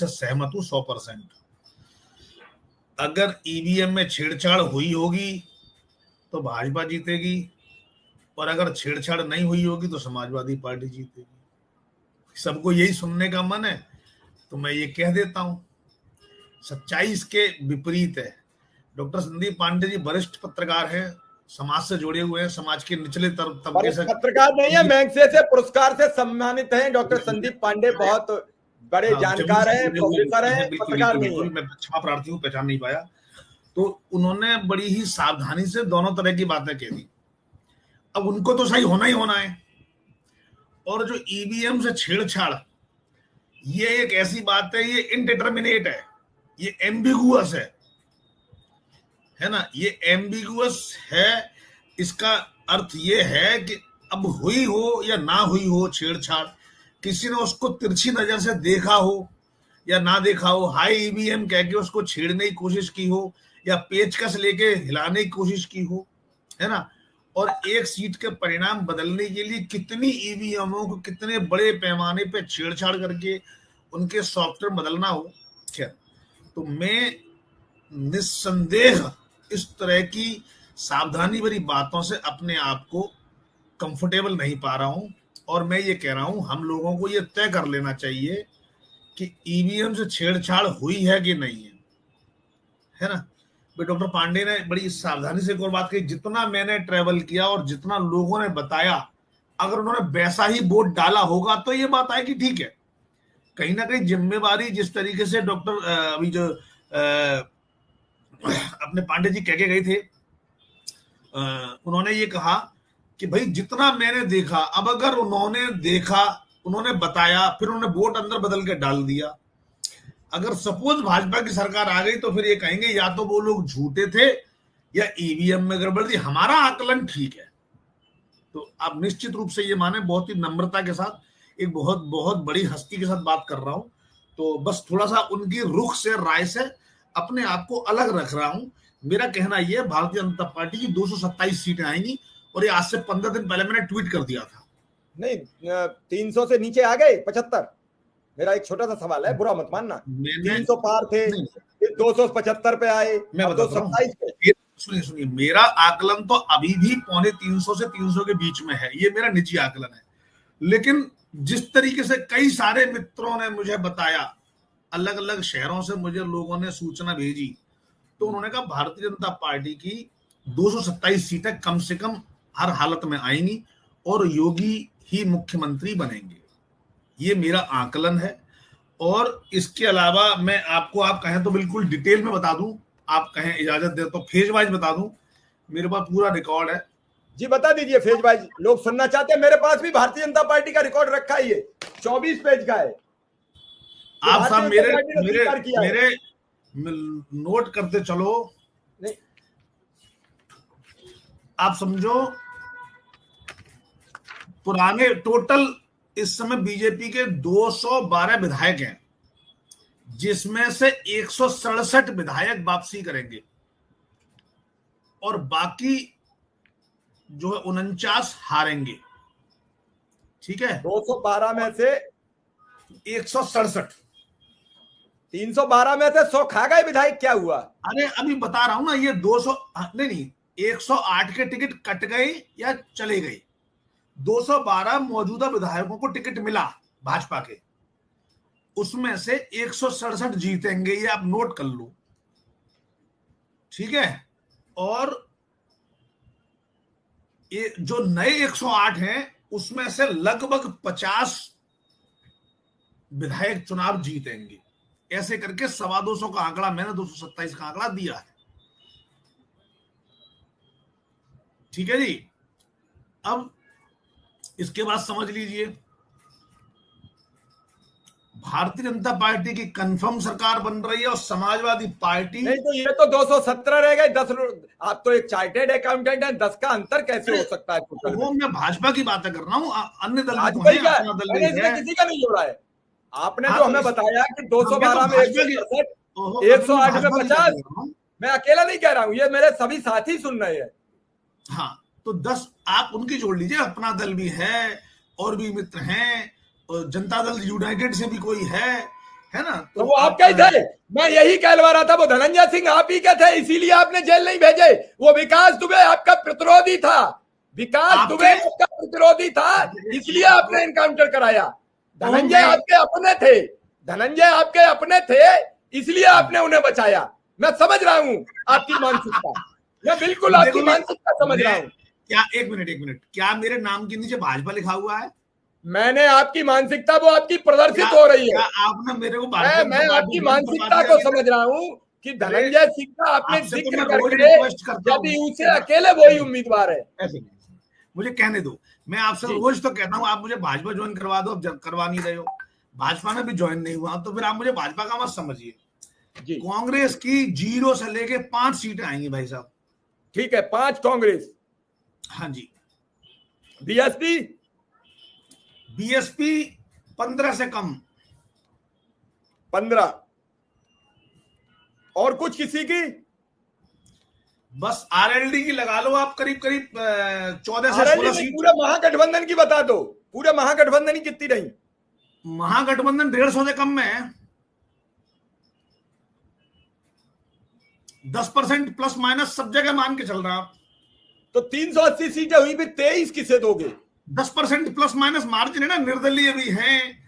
से सहमत हूं 100%। अगर ईवीएम में छेड़छाड़ हुई होगी तो भाजपा जीतेगी, और अगर छेड़छाड़ नहीं हुई होगी तो समाजवादी पार्टी जीतेगी। सबको यही सुनने का मन है तो मैं ये कह देता हूं। सच्चाई इसके विपरीत है। डॉक्टर संदीप पांडे जी वरिष्ठ पत्रकार हैं, समाज से जुड़े हुए हैं, समाज के निचले तबके से। पत्रकार नहीं है, मैग्सेसे पुरस्कार से सम्मानित हैं डॉक्टर संदीप पांडे, बहुत बड़े जानकार हैं, प्रोफेसर हैं, पत्रकार नहीं है। मैं क्षमा प्रार्थी हूं, पहचान नहीं पाया। तो उन्होंने बड़ी ही सावधानी से दोनों तरह की बातें कह दी। अब उनको तो सही होना ही होना है। और जो ईवीएम से छेड़छाड़, ये एक ऐसी बात है, ये इनडिटर्मिनेट है, ये एम्बिगुअस है ना, ये एम्बिगुअस है। इसका अर्थ ये है कि अब हुई हो या ना हुई हो छेड़छाड़, किसी ने उसको तिरछी नजर से देखा हो या ना देखा हो, हाई ईवीएम कह के उसको छेड़ने की कोशिश की हो या पेचकस लेके हिलाने की कोशिश की हो, है ना, और एक सीट के परिणाम बदलने के लिए कितनी ईवीएमओ को कितने बड़े पैमाने पे छेड़छाड़ करके उनके सॉफ्टवेयर बदलना हो। क्या तो मैं निस्संदेह इस तरह की सावधानी भरी बातों से अपने आप को कंफर्टेबल नहीं पा रहा हूं। और मैं ये कह रहा हूं, हम लोगों को ये तय कर लेना चाहिए कि ईवीएम से छेड़छाड़ हुई है कि नहीं है ना। डॉक्टर पांडे ने बड़ी सावधानी से एक और बात कही, जितना मैंने ट्रेवल किया और जितना लोगों ने बताया, अगर उन्होंने वैसा ही वोट डाला होगा तो ये बात आएगी, ठीक है। कहीं ना कहीं जिम्मेवारी जिस तरीके से डॉक्टर अभी जो अपने पांडे जी कह के गए थे, उन्होंने ये कहा कि भाई जितना मैंने देखा, अब अगर उन्होंने देखा, उन्होंने बताया, फिर उन्होंने वोट अंदर बदल के डाल दिया, अगर सपोज भाजपा की सरकार आ गई तो फिर ये कहेंगे या तो वो लोग झूठे थे या ईवीएम में गड़बड़ थी, हमारा आकलन ठीक है। तो आप निश्चित रूप से ये माने, बहुत ही नम्रता के साथ एक बहुत बहुत बड़ी हस्ती के साथ बात कर रहा हूं, तो बस थोड़ा सा उनकी रुख से, राय से अपने आप को अलग रख रहा हूं। मेरा कहना यह, भारतीय जनता पार्टी की 227 सीटें आएंगी, और ये आज से 15 दिन पहले मैंने ट्वीट कर दिया था। नहीं, 300 से नीचे आ गए 75। मेरा एक छोटा सा सवाल है, बुरा मत मानना। 300 पार थे, फिर 275 पे आए, मैं 227 पे। सुनिए, मेरा आकलन तो अभी भी 250 से 300 के बीच में है, ये मेरा निजी आकलन है। लेकिन जिस तरीके से कई सारे मित्रों ने मुझे बताया, अलग अलग शहरों से मुझे लोगों ने सूचना भेजी, तो उन्होंने कहा भारतीय जनता पार्टी की 227 सीटें कम से कम हर हालत में आएंगी और योगी ही मुख्यमंत्री बनेंगे। ये मेरा आकलन है। और इसके अलावा मैं आपको, आप कहें तो बिल्कुल डिटेल में बता दूं, आप कहें इजाजत दे तो फेज वाइज बता दूं, मेरे पास पूरा रिकॉर्ड है। जी बता दीजिए फेज वाइज, लोग सुनना चाहते हैं। मेरे पास भी भारतीय जनता पार्टी का रिकॉर्ड रखा है, ये 24 पेज का है। आप सब मेरे नोट करते चलो। नहीं, आप समझो, पुराने टोटल इस समय बीजेपी के 212 विधायक हैं, जिसमें से 167 विधायक वापसी करेंगे और बाकी जो है 49 हारेंगे। ठीक है, 212 में से 167, 312 में से 100 खा गए विधायक, क्या हुआ? अरे अभी बता रहा हूं ना, ये 200 नहीं 108 के टिकट कट गए या चले गए। 212 मौजूदा विधायकों को टिकट मिला भाजपा के, उसमें से 167 जीतेंगे, ये आप नोट कर लो, ठीक है। और ये जो नए 108 हैं, उसमें से लगभग 50 विधायक चुनाव जीतेंगे। ऐसे करके 225 का आंकड़ा, मैंने 227 का आंकड़ा दिया है। ठीक है जी। अब इसके बाद समझ लीजिए, भारतीय जनता पार्टी की कंफर्म सरकार बन रही है और समाजवादी पार्टी नहीं, तो ये तो 217 रह गए। 10, आप तो एक चार्टेड अकाउंटेंट हैं, 10 का अंतर कैसे हो सकता है? वो मैं भाजपा की बातें कर रहा हूँ, अन्य दल भी तो है, अपना दल भी है, किसी का नहीं हो रहा है। आपने जो हमें बताया कि 212 में 167, 108 में 50, मैं अकेला नहीं कह रहा हूँ, ये मेरे सभी साथी सुन रहे हैं। हाँ, तो 10 आप उनकी जोड़ लीजिए, अपना दल भी है और भी मित्र हैं, और जनता दल यूनाइटेड से भी कोई है, है ना। तो वो आप कहीं थे, मैं यही कहलवा रहा था, वो धनंजय सिंह आप ही के थे, इसीलिए आपने जेल नहीं भेजे। वो विकास दुबे आपका प्रतिरोधी था, विकास दुबे आपका प्रतिरोधी था, इसलिए आपने एनकाउंटर कराया। धनंजय आपके अपने थे, धनंजय आपके अपने थे, इसलिए आपने उन्हें बचाया। मैं समझ रहा हूं आपकी मानसिकता, मैं बिल्कुल आपकी मानसिकता समझ रहा हूं। क्या एक मिनट, क्या मेरे नाम के नीचे भाजपा लिखा हुआ है? मैंने आपकी मानसिकता, वो आपकी प्रदर्शित हो रही है। आपने मेरे को मैं आपकी मानसिकता को समझ रहा हूँ कि धनंजय सिंह का आपने जिक्र करके, यदि उसे अकेले वही उम्मीदवार है। ऐसे मुझे कहने दो, मैं आपसे रोज तो कहता हूँ आप मुझे भाजपा ज्वाइन करवा दो, अब करवा नहीं रहे हो, भाजपा में भी ज्वाइन नहीं हुआ, तो फिर आप मुझे भाजपा का मत समझिए। कांग्रेस की 0 से लेके 5 सीटें आएंगी भाई साहब। ठीक है, 5 कांग्रेस। हाँ जी। बीएसपी 15 से कम, 15। और कुछ किसी की? बस आरएलडी की लगा लो आप, करीब 14 से 16 सीट। पूरे महागठबंधन की बता दो, पूरे महागठबंधन की कितनी रही? महागठबंधन 150 से कम में है, 10% प्लस माइनस सब जगह मान के चल रहा आप। तो 380 सीटें हुई, फिर 23 किसे दोगे? 10% प्लस माइनस मार्जिन है ना, निर्दलीय भी हैं,